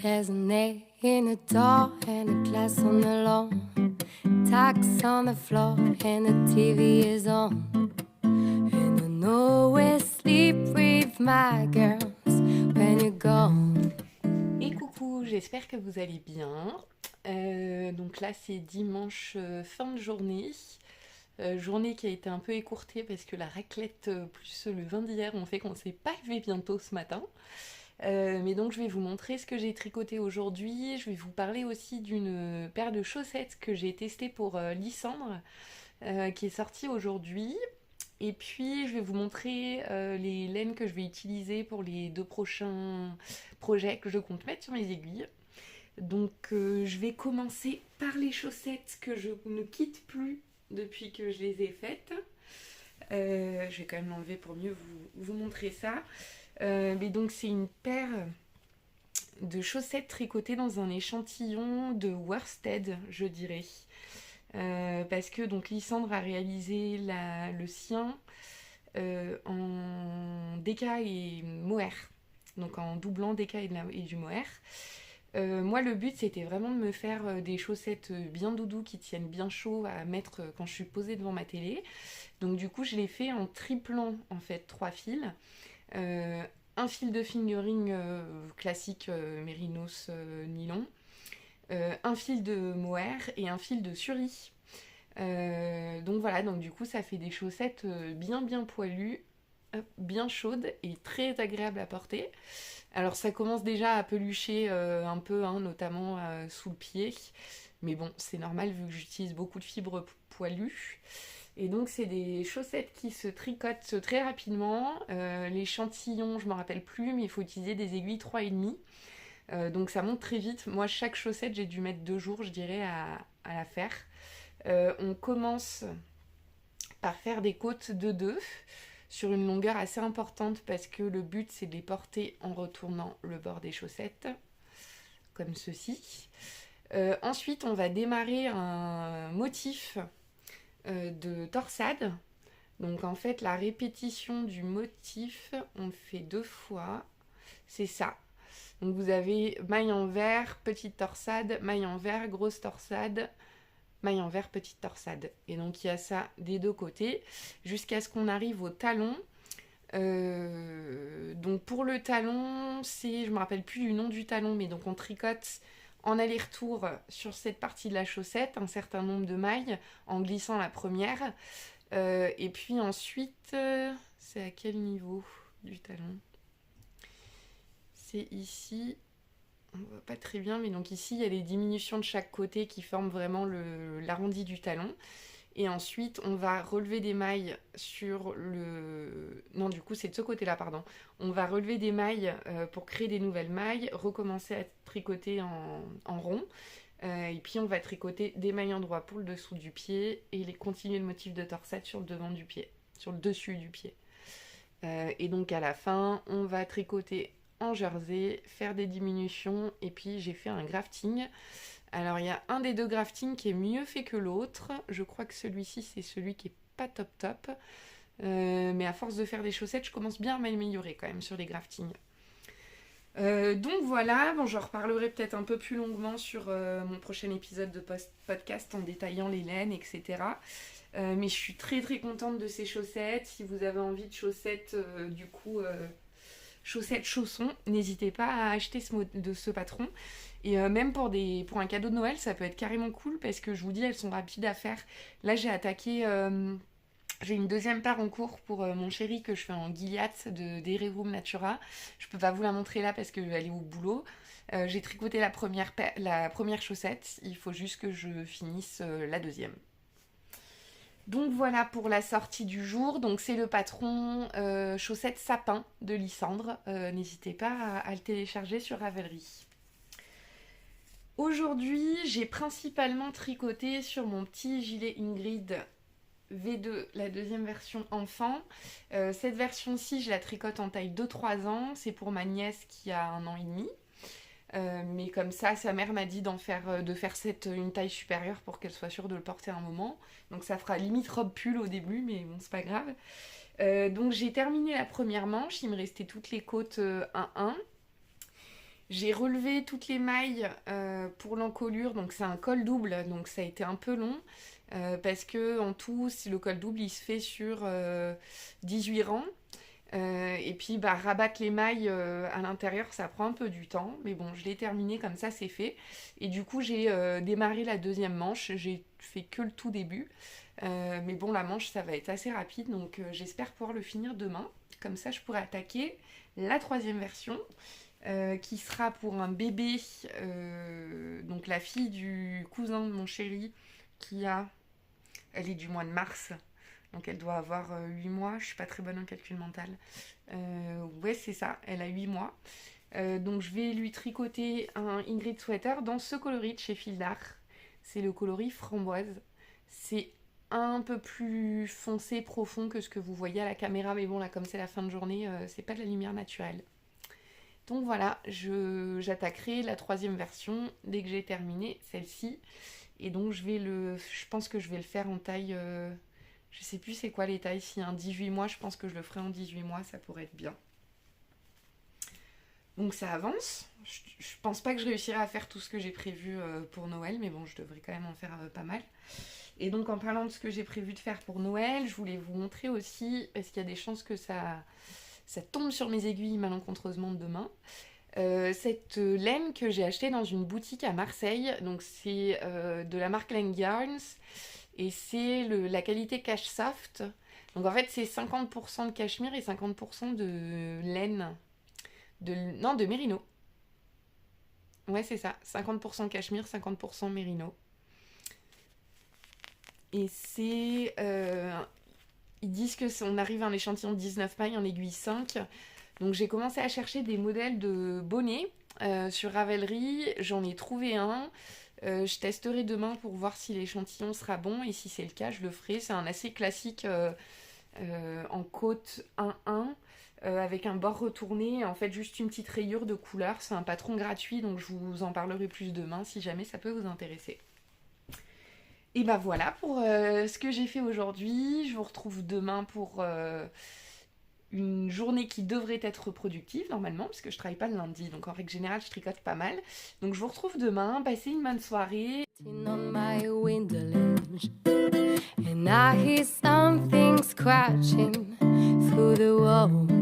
There's an A in the door and a glass on the lawn. Tacks on the floor and the TV is on. And I know where sleep with my girls when you're gone. Et coucou, j'espère que vous allez bien. Donc là c'est dimanche fin de journée. Journée qui a été un peu écourtée parce que la raclette plus le vin d'hier ont fait qu'on ne s'est pas levé bientôt ce matin. Mais donc je vais vous montrer ce que j'ai tricoté aujourd'hui. Je vais vous parler aussi d'une paire de chaussettes que j'ai testée pour Lysandre qui est sortie aujourd'hui. Et puis je vais vous montrer les laines que je vais utiliser pour les 2 prochains projets que je compte mettre sur mes aiguilles. Donc je vais commencer par les chaussettes que je ne quitte plus depuis que je les ai faites. Je vais quand même l'enlever pour mieux vous montrer ça. Mais donc c'est une paire de chaussettes tricotées dans un échantillon de worsted, je dirais. Parce que donc Lysandre a réalisé le sien en DK et mohair, donc en doublant DK et du mohair. Moi le but c'était vraiment de me faire des chaussettes bien doudou qui tiennent bien chaud à mettre quand je suis posée devant ma télé. Donc du coup je l'ai fait en triplant en fait 3 fils. Un fil de fingering classique mérinos nylon, un fil de mohair et un fil de suri. Donc voilà, donc du coup ça fait des chaussettes bien poilues, bien chaudes et très agréables à porter. Alors ça commence déjà à pelucher un peu, hein, notamment sous le pied, mais bon c'est normal vu que j'utilise beaucoup de fibres poilues. Et donc c'est des chaussettes qui se tricotent très rapidement. L'échantillon, je ne me rappelle plus, mais il faut utiliser des aiguilles 3,5. Donc ça monte très vite. Moi, chaque chaussette, j'ai dû mettre 2 jours, je dirais, à la faire. On commence par faire des côtes de 2 sur une longueur assez importante parce que le but, c'est de les porter en retournant le bord des chaussettes, comme ceci. Ensuite, on va démarrer un motif de torsade. Donc en fait la répétition du motif on fait 2 fois, c'est ça. Donc vous avez maille envers, petite torsade, maille envers, grosse torsade, maille envers, petite torsade. Et donc il y a ça des 2 côtés jusqu'à ce qu'on arrive au talon. Donc pour le talon, je me rappelle plus du nom du talon, mais donc on tricote en aller-retour sur cette partie de la chaussette un certain nombre de mailles en glissant la première. Et puis ensuite, c'est à quel niveau du talon? C'est ici, on voit pas très bien, mais donc ici il y a les diminutions de chaque côté qui forment vraiment l'arrondi du talon. Et ensuite, on va relever des mailles sur le... Non, du coup, c'est de ce côté-là, pardon. On va relever des mailles pour créer des nouvelles mailles, recommencer à tricoter en rond. Et puis, on va tricoter des mailles endroits pour le dessous du pied et continuer le motif de torsade sur le devant du pied, sur le dessus du pied. Et donc, à la fin, on va tricoter en jersey, faire des diminutions. Et puis, j'ai fait un grafting. Alors il y a un des 2 graftings qui est mieux fait que l'autre. Je crois que celui-ci c'est celui qui est pas top. Mais à force de faire des chaussettes, je commence bien à m'améliorer quand même sur les graftings. Donc voilà, bon, j'en reparlerai peut-être un peu plus longuement sur mon prochain épisode de podcast en détaillant les laines, etc. Mais je suis très contente de ces chaussettes. Si vous avez envie de chaussettes, chaussettes chaussons, n'hésitez pas à acheter de ce patron. Et même pour un cadeau de Noël, ça peut être carrément cool parce que je vous dis, elles sont rapides à faire. Là, j'ai attaqué, j'ai une 2e paire en cours pour mon chéri que je fais en Gilliatt de Dairy Room Natura. Je peux pas vous la montrer là parce qu'elle est au boulot. J'ai tricoté la première chaussette, il faut juste que je finisse la 2e. Donc voilà pour la sortie du jour. Donc c'est le patron chaussettes sapin de Lysandre. N'hésitez pas à le télécharger sur Ravelry. Aujourd'hui, j'ai principalement tricoté sur mon petit gilet Ingrid V2, la deuxième version enfant. Cette version-ci, je la tricote en taille 2-3 ans. C'est pour ma nièce qui a 1 an et demi. Mais comme ça, sa mère m'a dit de faire une taille supérieure pour qu'elle soit sûre de le porter un moment. Donc ça fera limite robe pull au début, mais bon, c'est pas grave. Donc j'ai terminé la première manche, il me restait toutes les côtes 1-1. J'ai relevé toutes les mailles pour l'encolure, donc c'est un col double, donc ça a été un peu long. Parce que en tout, si le col double, il se fait sur 18 rangs. Et puis rabattre les mailles à l'intérieur, ça prend un peu du temps, mais bon, je l'ai terminé, comme ça c'est fait. Et du coup j'ai démarré la deuxième manche, j'ai fait que le tout début, mais bon, la manche ça va être assez rapide, donc j'espère pouvoir le finir demain, comme ça je pourrai attaquer la troisième version, qui sera pour un bébé, donc la fille du cousin de mon chéri, elle est du mois de mars. Donc elle doit avoir 8 mois, je suis pas très bonne en calcul mental. Ouais, c'est ça, elle a 8 mois. Donc je vais lui tricoter un Ingrid Sweater dans ce coloris de chez Fil d'Art. C'est le coloris framboise. C'est un peu plus foncé, profond que ce que vous voyez à la caméra, mais bon là comme c'est la fin de journée, c'est pas de la lumière naturelle. Donc voilà, j'attaquerai la troisième version dès que j'ai terminé celle-ci. Et donc je pense que je vais le faire en taille... je sais plus c'est quoi les tailles, si un 18 mois, je pense que je le ferai en 18 mois, ça pourrait être bien. Donc ça avance. Je pense pas que je réussirai à faire tout ce que j'ai prévu pour Noël, mais bon, je devrais quand même en faire pas mal. Et donc en parlant de ce que j'ai prévu de faire pour Noël, je voulais vous montrer aussi, parce qu'il y a des chances que ça tombe sur mes aiguilles malencontreusement demain. Cette laine que j'ai achetée dans une boutique à Marseille, donc c'est de la marque Lang Yarns. Et c'est la qualité Cash Soft. Donc en fait, c'est 50% de cachemire et 50% de laine. De mérino. Ouais, c'est ça. 50% cachemire, 50% mérino. Et c'est... ils disent qu'on arrive à un échantillon de 19 mailles en aiguille 5. Donc j'ai commencé à chercher des modèles de bonnets sur Ravelry. J'en ai trouvé un. Je testerai demain pour voir si l'échantillon sera bon et si c'est le cas, je le ferai. C'est un assez classique en côte 1-1 avec un bord retourné, en fait juste une petite rayure de couleur. C'est un patron gratuit, donc je vous en parlerai plus demain si jamais ça peut vous intéresser. Et bah voilà pour ce que j'ai fait aujourd'hui. Je vous retrouve demain pour une journée qui devrait être productive normalement, parce que je travaille pas le lundi, donc en règle générale je tricote pas mal. Donc je vous retrouve demain, passez une bonne soirée. On my window ledge, and I hear something scratching through the wall.